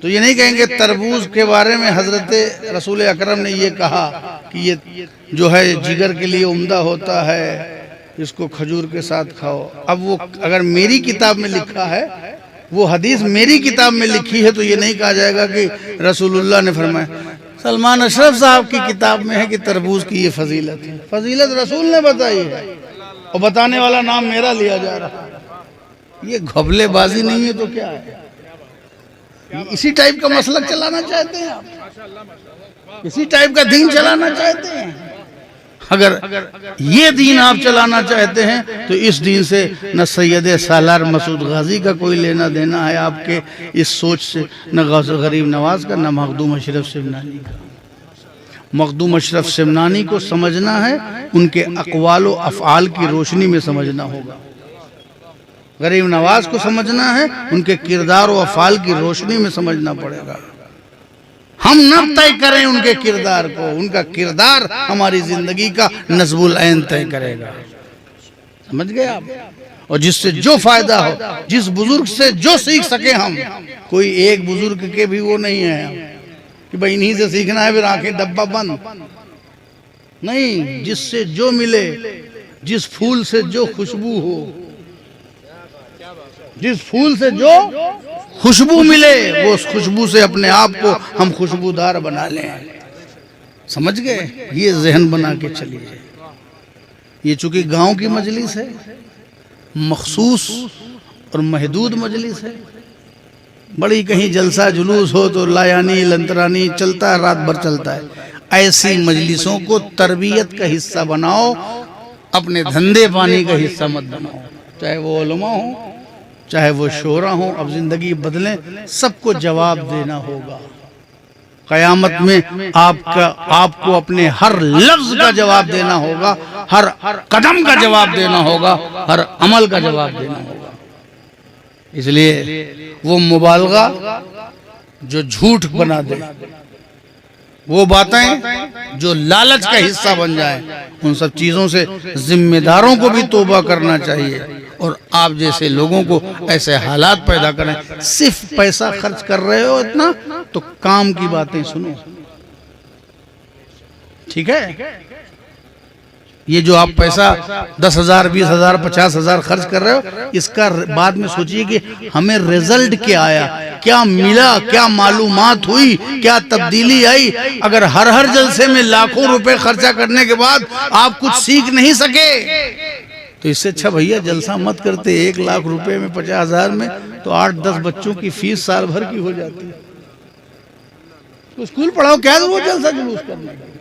تو یہ نہیں کہیں گے تربوز کے بارے میں حضرت رسول اکرم نے یہ کہا کہ یہ جو ہے جگر کے لیے عمدہ ہوتا ہے، اس کو کھجور کے ساتھ کھاؤ. اب وہ اگر میری کتاب میں لکھا ہے، وہ حدیث میری کتاب میں لکھی ہے، تو یہ نہیں کہا جائے گا کہ رسول اللہ نے فرمایا. سلمان اشرف صاحب کی کتاب میں ہے کہ تربوز کی یہ فضیلت ہے. فضیلت رسول نے بتائی ہے اور بتانے والا نام میرا لیا جا رہا ہے. یہ گھبلے بازی نہیں ہے تو کیا ہے؟ اسی ٹائپ کا مسلک چلانا چاہتے ہیں آپ؟ اسی ٹائپ کا دین چلانا چاہتے ہیں؟ اگر یہ دین آپ چلانا چاہتے ہیں تو اس دین سے نہ سید سالار مسعود غازی کا کوئی لینا دینا ہے آپ کے اس سوچ سے، نہ غوث غریب نواز کا، نہ مخدوم اشرف سمنانی کا. مخدوم اشرف سمنانی کو سمجھنا ہے ان کے اقوال و افعال کی روشنی میں سمجھنا ہوگا. غریب نواز کو سمجھنا ہے ان کے کردار و افعال کی روشنی میں سمجھنا پڑے گا. ہم نہ طے کریں ان کے کردار کو، ان کا کردار ہماری زندگی کا نصب العین طے کرے گا. سمجھ گئے آپ؟ اور جس سے جو فائدہ ہو، جس بزرگ سے جو سیکھ سکے ہم. کوئی ایک بزرگ کے بھی وہ نہیں ہے کہ بھئی انہی سے سیکھنا ہے پھر آنکھیں ڈبہ بند. نہیں، جس سے جو ملے، جس پھول سے جو خوشبو ہو، جس پھول سے جو خوشبو ملے، وہ اس خوشبو سے اپنے آپ کو ہم خوشبودار بنا لیں. سمجھ گئے؟ یہ ذہن بنا کے چلیے. یہ چونکہ گاؤں کی مجلس ہے، مخصوص اور محدود مجلس ہے. بڑی کہیں جلسہ جلوس ہو تو لایانی لنترانی چلتا ہے، رات بھر چلتا ہے. ایسی مجلسوں کو تربیت کا حصہ بناؤ، اپنے دھندے پانی کا حصہ مت بناؤ. چاہے وہ علماء ہوں، چاہے وہ شعراء ہوں. اب زندگی بدلیں، سب کو جواب دینا ہوگا. قیامت میں آپ کو اپنے ہر لفظ کا جواب دینا ہوگا، ہر قدم کا جواب دینا ہوگا، ہر عمل کا جواب دینا ہوگا. اس لیے وہ مبالغہ جو جھوٹ بنا دے، وہ باتیں جو لالچ کا حصہ بن جائیں، ان سب چیزوں سے ذمہ داروں کو بھی توبہ کرنا چاہیے. اور آپ جیسے لوگوں کو ایسے حالات پیدا کریں. صرف پیسہ خرچ کر رہے ہو اتنا تو کام کی باتیں سنو. ٹھیک ہے؟ یہ جو آپ پیسہ 10,000 20,000 50,000 خرچ کر رہے ہو، اس کا بعد میں سوچئے کہ ہمیں رزلٹ کیا آیا، کیا ملا، کیا معلومات ہوئی، کیا تبدیلی آئی. اگر ہر جلسے میں لاکھوں روپے خرچہ کرنے کے بعد آپ کچھ سیکھ نہیں سکے تو اس سے اچھا بھیا جلسہ مت کرتے. 1 لاکھ روپے میں 50,000 میں تو 8-10 بچوں کی فیس سال بھر کی ہو جاتی ہے. تو اسکول پڑھاؤ، کیا وہ جلسہ جلوس کرنے کا.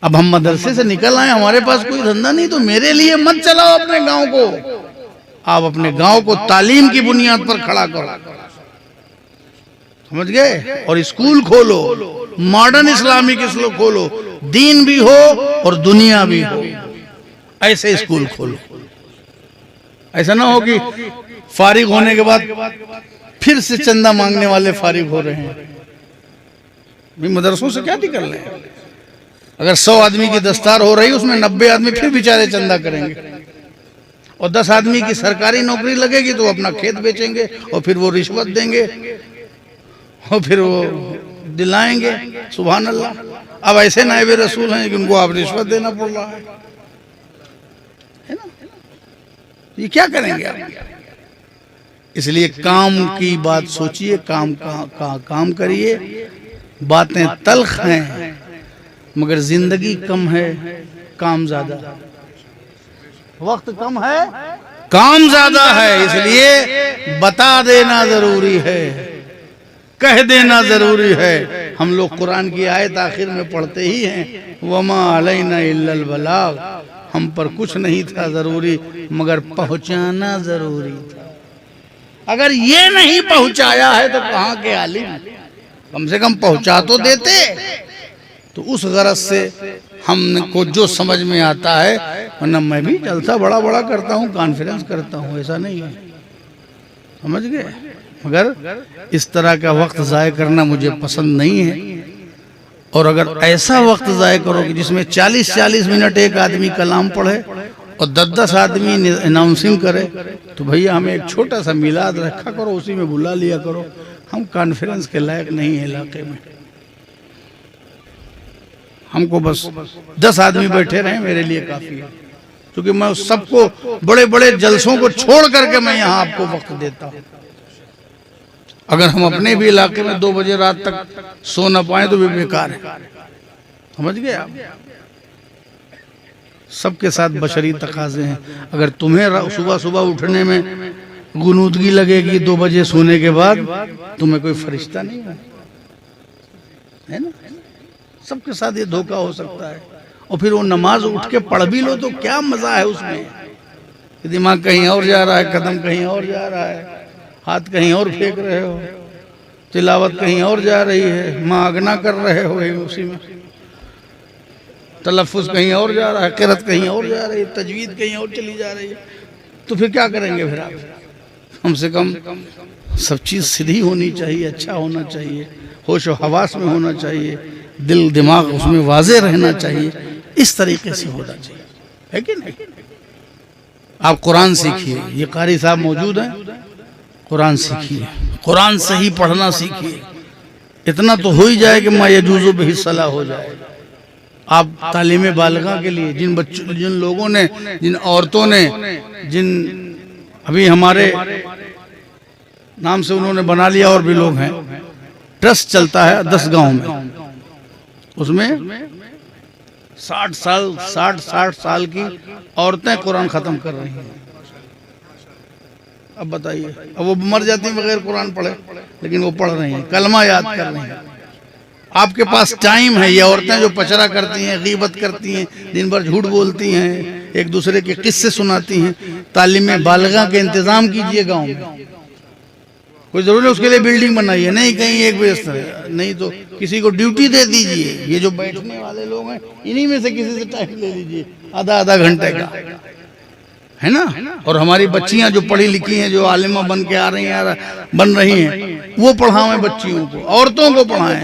اب ہم مدرسے سے نکل آئے، ہمارے پاس کوئی دھندہ نہیں، تو میرے لیے مت چلاؤ اپنے گاؤں کو. آپ اپنے گاؤں کو تعلیم کی بنیاد پر کھڑا کرو. سمجھ گئے؟ اور اسکول کھولو، ماڈرن اسلامک اسکول کھولو، دین بھی ہو اور دنیا بھی ہو. ایسے اسکول کھولو. ایسا نہ ہو کہ فارغ ہونے کے بعد پھر سے چندہ مانگنے والے فارغ ہو رہے ہیں. مدرسوں سے کیا نکل رہے ہیں؟ اگر 100 آدمی کی دستار ہو رہی، اس میں 90 آدمی پھر بیچارے چندہ کریں گے، اور 10 آدمی کی سرکاری نوکری لگے گی تو اپنا کھیت بیچیں گے، اور پھر وہ رشوت دیں گے، اور پھر وہ دلائیں گے. سبحان اللہ. اب ایسے نائب رسول ہیں کہ ان کو آپ رشوت دینا پڑ رہا ہے. یہ کیا کریں گے آپ؟ اس لیے کام کی بات سوچئے، کام کریے. باتیں تلخ ہیں مگر زندگی کم ہے، کام زیادہ. وقت کم ہے، کام زیادہ ہے. اس لیے بتا دینا ضروری ہے، کہہ دینا ضروری ہے. ہم لوگ قرآن کی آیت آخر میں پڑھتے ہی ہیں، وَمَا عَلَيْنَا إِلَّا الْبَلَاغُ. ہم پر کچھ نہیں تھا ضروری مگر پہنچانا ضروری تھا. اگر یہ نہیں پہنچایا ہے تو کہاں کے عالم, کم سے کم پہنچا تو دیتے. تو اس غرض سے ہم کو جو سمجھ میں آتا ہے, ورنہ میں بھی جلسہ بڑا بڑا کرتا ہوں, کانفرنس کرتا ہوں, ایسا نہیں ہے, سمجھ گئے. مگر اس طرح کا وقت ضائع کرنا مجھے پسند نہیں ہے. اور اگر ایسا وقت ضائع کرو کہ جس میں 40 منٹ ایک آدمی کلام پڑھے اور 10 آدمی اناؤنسنگ کرے, تو بھئیہ ہمیں ایک چھوٹا سا میلاد رکھا کرو, اسی میں بلا لیا کرو. ہم کانفرنس کے لائق نہیں ہیں علاقے میں. ہم کو بس 10 آدمی بیٹھے رہیں میرے لیے کافی ہے, کیونکہ میں سب کو بڑے بڑے جلسوں کو چھوڑ کر کے میں یہاں آپ کو وقت دیتا ہوں. اگر ہم اپنے بھی علاقے میں 2 بجے رات تک سو نہ پائیں تو بھی بیکار ہے, سمجھ گئے آپ. سب کے ساتھ بشری تقاضے ہیں. اگر تمہیں صبح اٹھنے میں غنودگی لگے گی 2 بجے سونے کے بعد, تمہیں کوئی فرشتہ نہیں ہے نا. سب کے ساتھ یہ دھوکہ ہو سکتا ہے. اور پھر وہ نماز اٹھ کے پڑھ بھی لو تو کیا مزہ ہے اس میں, دماغ کہیں اور جا رہا ہے, قدم کہیں اور جا رہا ہے, ہاتھ کہیں اور پھینک رہے ہو, تلاوت کہیں اور جا رہی ہے, ماغنا کر رہے ہو اسی میں, تلفظ کہیں اور جا رہا ہے, قرأت کہیں اور جا رہی ہے, تجوید کہیں اور چلی جا رہی ہے. تو پھر کیا کریں گے پھر آپ. کم سے کم سب چیز سیدھی ہونی چاہیے, اچھا ہونا چاہیے, ہوش و حواس میں ہونا چاہیے, دل دماغ اس میں واضح رہنا چاہیے. اس طریقے سے ہونا چاہیے, ہے کہ نہیں. آپ قرآن سیکھیے, یہ قاری صاحب موجود ہیں, قرآن سیکھیے, قرآن صحیح پڑھنا سیکھیے. اتنا تو ہو ہی جائے کہ ما یجوز بہ الصلاۃ ہو جائے. آپ تعلیم بالغہ کے لیے جن لوگوں نے, جن عورتوں نے, جن ابھی ہمارے نام سے انہوں نے بنا لیا اور بھی لوگ ہیں, ٹرسٹ چلتا ہے 10 گاؤں میں, اس میں 60 سال کی عورتیں قرآن ختم کر رہی ہیں. اب بتائیے, اب وہ مر جاتی ہیں بغیر قرآن پڑھے, لیکن وہ پڑھ رہی ہیں, کلمہ یاد کر رہی ہیں. آپ کے پاس ٹائم ہے. یہ عورتیں جو پچرا کرتی ہیں, غیبت کرتی ہیں, دن بھر جھوٹ بولتی ہیں, ایک دوسرے کے قصے سناتی ہیں, تعلیم بالغہ کے انتظام کیجئے گاؤں میں. کوئی ضروری ہے اس کے لیے بلڈنگ بنائیے نہیں, کہیں ایک بستر ہے, نہیں تو کسی کو ڈیوٹی دے دیجئے. یہ جو بیٹھنے والے لوگ ہیں, انہی میں سے کسی سے ٹائم لے لیجئے آدھا گھنٹے کا, ہے نا. اور ہماری بچیاں جو پڑھی لکھی ہیں, جو عالمہ بن کے بن رہی ہیں, وہ پڑھائیں بچیوں کو, عورتوں کو پڑھائیں.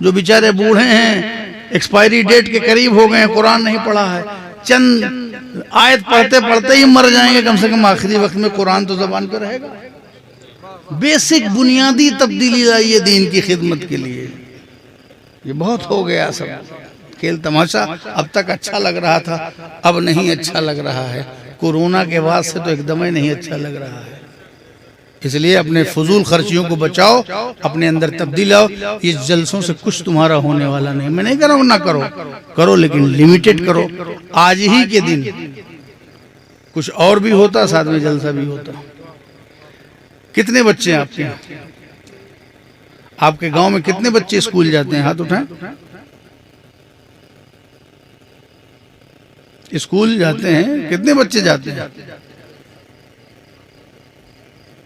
جو بیچارے بوڑھے ہیں, ایکسپائری ڈیٹ کے قریب ہو گئے ہیں, قرآن نہیں پڑھا ہے, چند آیت پڑھتے ہی مر جائیں گے, کم سے کم آخری وقت میں قرآن تو زبان پہ رہے گا. بیسک بنیادی تبدیلی لائیے دین کی خدمت کے لیے. یہ بہت ہو گیا سب کھیل تماشا. اب تک اچھا لگ رہا تھا, اب نہیں اچھا لگ رہا ہے. کورونا کے بعد سے تو ایک دم ہی نہیں اچھا لگ رہا ہے. اس لیے اپنے فضول خرچیوں کو بچاؤ, اپنے اندر تبدیل آؤ. اس جلسوں سے کچھ تمہارا ہونے والا نہیں. میں نہیں کہہ رہا ہوں نہ کرو, لیکن لیمیٹڈ کرو. آج ہی کے دن کچھ اور بھی ہوتا, ساتھ میں جلسہ بھی ہوتا. کتنے بچے ہیں آپ کے یہاں, آپ کے گاؤں میں کتنے بچے اسکول جاتے ہیں؟ ہاتھ اٹھائیں. اسکول جاتے ہیں کتنے بچے جاتے ہیں؟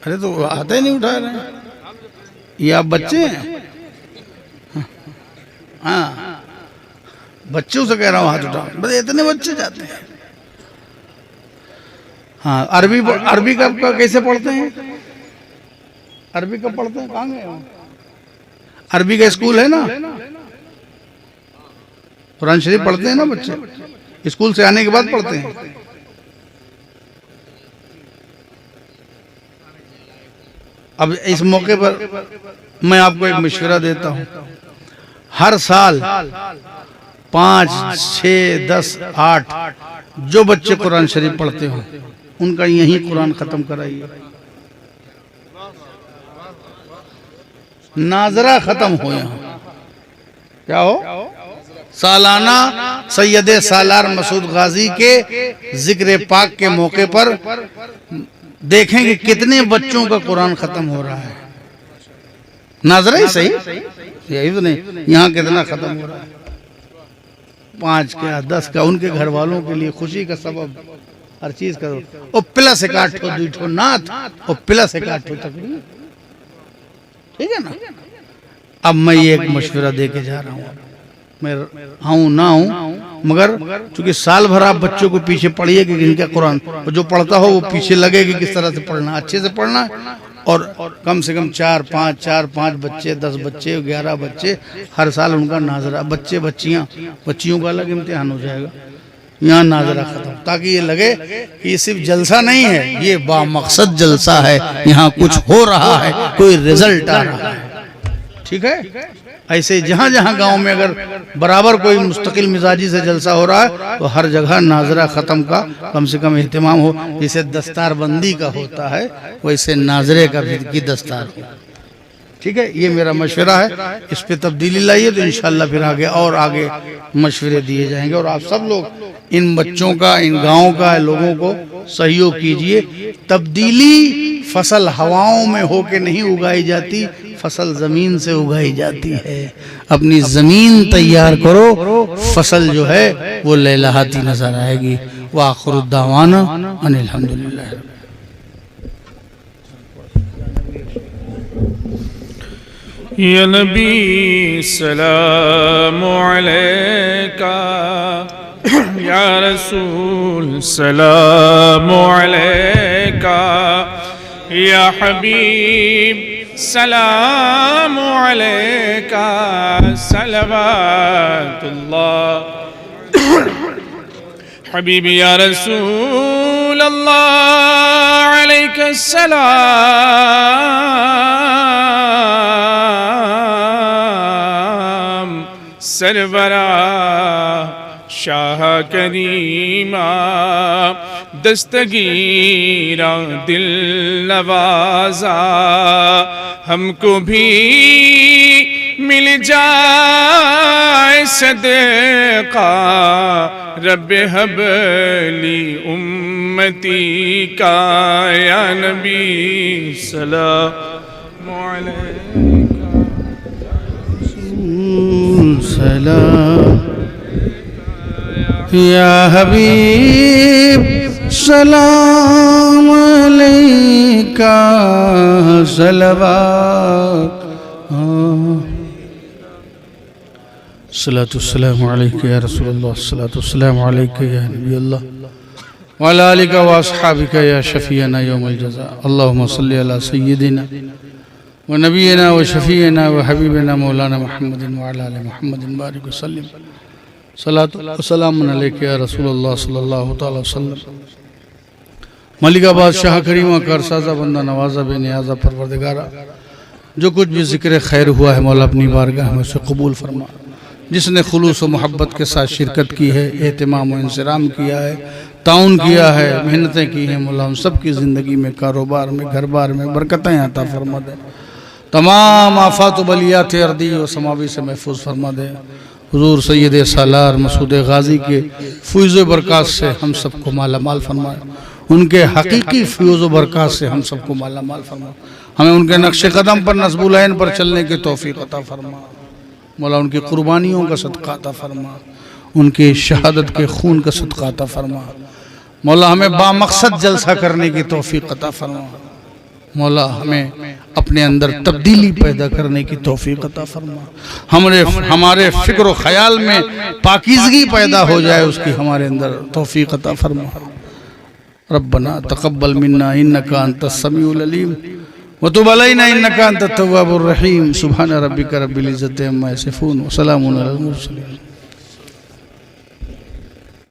ارے تو ہاتھ ہی نہیں اٹھا رہے ہیں. یہ آپ بچے ہیں؟ ہاں, بچوں سے کہہ رہا ہوں ہاتھ اٹھا. بس اتنے بچے جاتے ہیں. ہاں, عربی کا کیسے پڑھتے ہیں؟ عربی کب پڑھتے ہیں؟ کہاں گئے؟ عربی کا اسکول ہے نا, قرآن شریف پڑھتے ہیں نا بچے, اسکول سے آنے کے بعد پڑھتے ہیں. اب اس موقع پر میں آپ کو ایک مشورہ دیتا ہوں. ہر سال 5, 6, 10, 8 جو بچے قرآن شریف پڑھتے ہوں ان کا یہی قرآن ختم کرائیے. ناظرہ ختم ہو یہاں. کیا ہو؟ سالانہ سید سالار مسعود غازی کے ذکر پاک کے موقع پر دیکھیں کہ کتنے بچوں کا قرآن ختم ہو رہا ہے. ناظرہ ہی صحیح, یہی تو نہیں, یہاں کتنا ختم ہو رہا ہے. 5 کا 10 کا ان کے گھر والوں کے لیے خوشی کا سبب ہر چیز کرو. او پلس 1 8 2 نات او پلس 1 8 تقریر. ٹھیک ہے نا. اب میں یہ ایک مشورہ دے کے جا رہا ہوں, میں ہوں نہ ہوں, مگر چونکہ سال بھر آپ بچوں کو پیچھے پڑھیے کہ ان کا قرآن جو پڑھتا ہو وہ پیچھے لگے کہ کس طرح سے پڑھنا, اچھے سے پڑھنا, اور کم سے کم 4 5 بچے, 10 بچے, 11 بچے ہر سال ان کا ناظرہ, بچے بچیوں کا الگ امتحان ہو جائے گا, یہاں ناظرہ ختم, تاکہ یہ لگے کہ یہ صرف جلسہ نہیں ہے, یہ با مقصد جلسہ ہے, یہاں کچھ ہو رہا ہے, کوئی رزلٹ آ رہا ہے. ٹھیک ہے. ایسے جہاں جہاں گاؤں میں اگر برابر کوئی مستقل مزاجی سے جلسہ ہو رہا ہے تو ہر جگہ ناظرہ ختم کا کم سے کم اہتمام ہو. جیسے دستار بندی کا ہوتا ہے ویسے ناظرے کا بھی کی دستار ہو. ٹھیک ہے. یہ میرا مشورہ ہے, اس پہ تبدیلی لائیے تو انشاءاللہ پھر آگے مشورے دیے جائیں گے. اور آپ سب لوگ ان بچوں کا, ان گاؤں کا لوگوں کو سہیوگ کیجئے. تبدیلی فصل ہواؤں میں ہو کے نہیں اگائی جاتی, فصل زمین سے اگائی جاتی ہے. اپنی زمین تیار کرو, فصل جو ہے وہ لہلہاتی نظر آئے گی. وآخر الدعوانا ان الحمدللہ. یا نبی سلام علیکہ, یا رسول سلام علیکہ, یا حبیب سلام علیکہ, صلوات اللہ. حبیبی یا رسول اللہ علیکہ السلام. سرورا شاہ کریمہ دستگیرہ دل نوازا, ہم کو بھی مل جائے صدقہ, رب حب لی امتی کا. یا نبی سلام علیکہ, سلام یا حبیب سلام علیکہ, صلوات. الصلاة والسلام علیکہ یا رسول اللہ, الصلاة والسلام علیکہ یا نبی اللہ, وعلی آلکہ واصحابکہ یا شفیعنا یوم الجزاء. اللہم صلی علی سیدنا ونبینا وشفیعنا وحبیبنا مولانا محمد وعلی آل محمد بارک وسلم. صلاة والسلام علیکہ یا رسول اللہ صلی اللہ تعالی وسلم. ملک آباد شاہ کریمہ کارسازہ بندہ نوازہ بے نیازہ پروردگارہ, جو کچھ بھی ذکر خیر ہوا ہے مولا اپنی بارگاہ میں اسے قبول فرما. جس نے خلوص و محبت کے ساتھ شرکت کی ہے, اہتمام و انصرام کیا ہے, تعاون کیا ہے, محنتیں کی ہیں, مولا ہم سب کی زندگی میں, کاروبار میں, گھر بار میں برکتیں عطا فرما دے. تمام آفات و بلیات ارضی و سماوی سے محفوظ فرما دے. حضور سید سالار مسعود غازی کے فیض و برکات سے ہم سب کو مالا مال فرمائے. ان کے حقیقی فیض و برکات سے ہم سب کو مالا مال فرما. ہمیں ان کے نقش قدم پر نصب العین پر چلنے کی توفیق عطا فرما. مولا ان کی قربانیوں کا صدقہ عطا فرما, ان کی شہادت کے خون کا صدقہ عطا فرما. مولا ہمیں با مقصد جلسہ کرنے کی توفیق عطا فرما. مولا ہمیں اپنے اندر تبدیلی پیدا کرنے کی توفیق عطا فرما. ہمارے فکر و خیال میں پاکیزگی پیدا ہو جائے, اس کی ہمارے اندر توفیق عطا فرما. ربنا تقبل منا انک انت السمیع العلیم وتب علینا انک انت التواب الرحیم. سبحان ربک رب العزت عما یصفون وسلام علی المرسلین.